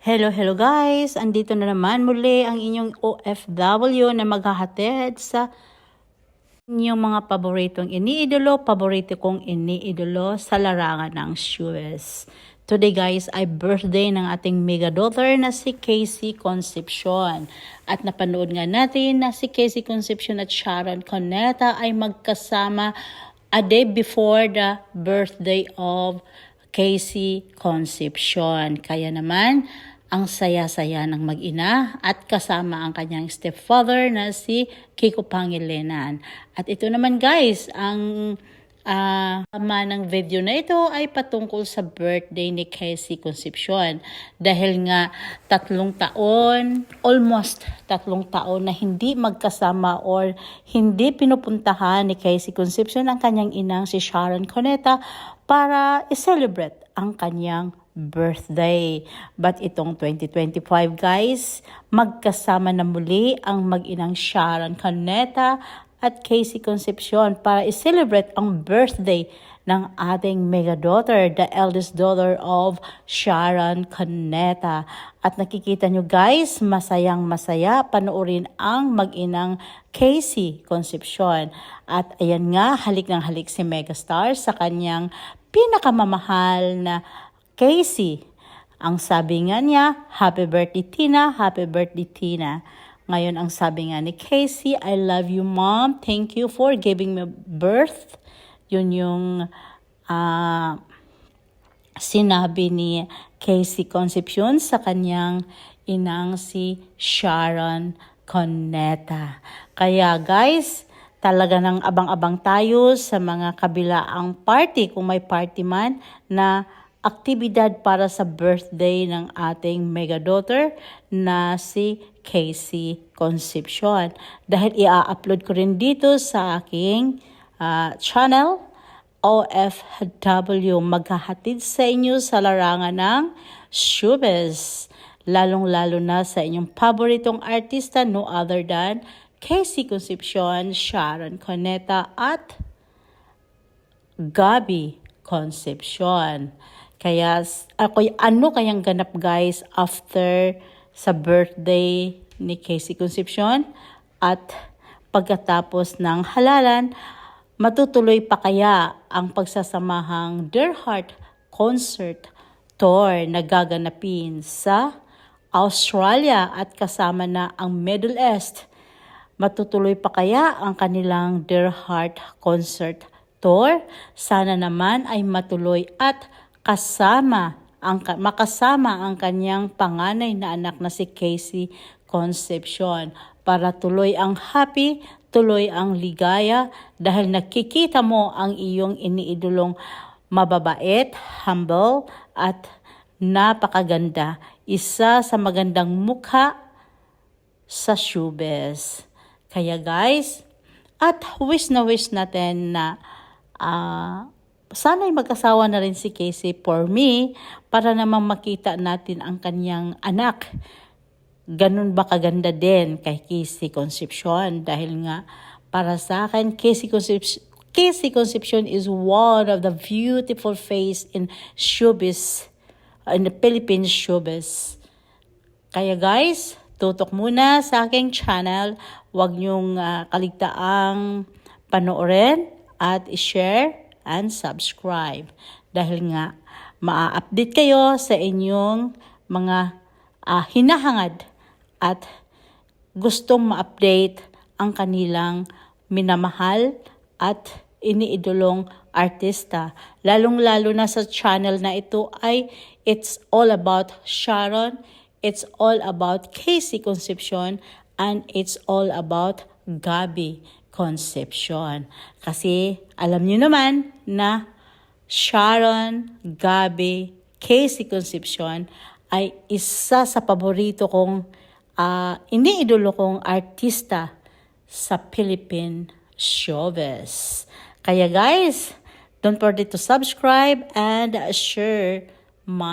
Hello guys! Andito na naman muli ang inyong OFW na maghahatid sa inyong mga paboritong paborito kong iniidolo sa larangan ng shoes. Today guys ay birthday ng ating mega daughter na si Casey Concepcion. At napanood nga natin na si Casey Concepcion at Sharon Cuneta ay magkasama a day before the birthday of Casey Concepcion. Kaya naman, ang saya-saya ng mag-ina at kasama ang kanyang stepfather na si Kiko Pangilinan. At ito naman guys, ang tema ng video na ito ay patungkol sa birthday ni Casey Concepcion. Dahil nga almost tatlong taon na hindi magkasama or hindi pinupuntahan ni Casey Concepcion ang kanyang inang si Sharon Cuneta para i-celebrate ang kanyang birthday. But itong 2025 guys, magkasama na muli ang mag-inang Sharon Cuneta at Casey Concepcion para i-celebrate ang birthday ng ating mega daughter, the eldest daughter of Sharon Cuneta. At nakikita nyo guys, masayang masaya panoorin ang mag-inang Casey Concepcion. At ayan nga, halik ng halik si megastar sa kanyang pinakamamahal na Casey. Ang sabi nga niya, happy birthday Tina, happy birthday Tina. Ngayon ang sabi nga ni Casey, I love you mom, thank you for giving me birth. Yun yung sinabi ni Casey Concepcion sa kanyang inang si Sharon Cuneta. Kaya guys, talaga nang abang-abang tayo sa mga kabilaang party, kung may party man na aktibidad para sa birthday ng ating mega daughter na si Casey Concepcion. Dahil i-upload ko rin dito sa aking channel, OFW, maghahatid sa inyo sa larangan ng showbiz. Lalong-lalo na sa inyong paboritong artista, no other than Casey Concepcion, Sharon Cuneta at Gabby Concepcion. Kaya ano kayang ganap guys after sa birthday ni Casey Concepcion at pagkatapos ng halalan, matutuloy pa kaya ang pagsasamahang Dear Heart Concert Tour na gaganapin sa Australia at kasama na ang Middle East? Matutuloy pa kaya ang kanilang Dear Heart Concert Tour? Sana naman ay matuloy at makasama ang kanyang panganay na anak na si Casey Concepcion para tuloy ang happy, tuloy ang ligaya dahil nakikita mo ang iyong iniidolong mababait, humble at napakaganda. Isa sa magandang mukha sa showbiz. Kaya guys, at wish natin na sana'y mag-asawa na rin si Casey for me para naman makita natin ang kanyang anak. Ganun ba kaganda din kay Casey Concepcion? Dahil nga para sa akin, Casey Concepcion is one of the beautiful face in showbiz, in the Philippine showbiz. Kaya guys, tutok muna sa aking channel. Huwag niyong kaligtaang panoorin at i-share and subscribe. Dahil nga, maa-update kayo sa inyong mga hinahangad at gustong ma-update ang kanilang minamahal at iniidolong artista. Lalong-lalo na sa channel na ito ay it's all about Sharon, it's all about Casey Concepcion, and it's all about Gabby Concepcion. Kasi alam niyo naman na Sharon, Gabby, Casey Concepcion ay isa sa paborito kong iniidolo kong artista sa Philippine showbiz. Kaya guys, don't forget to subscribe and share my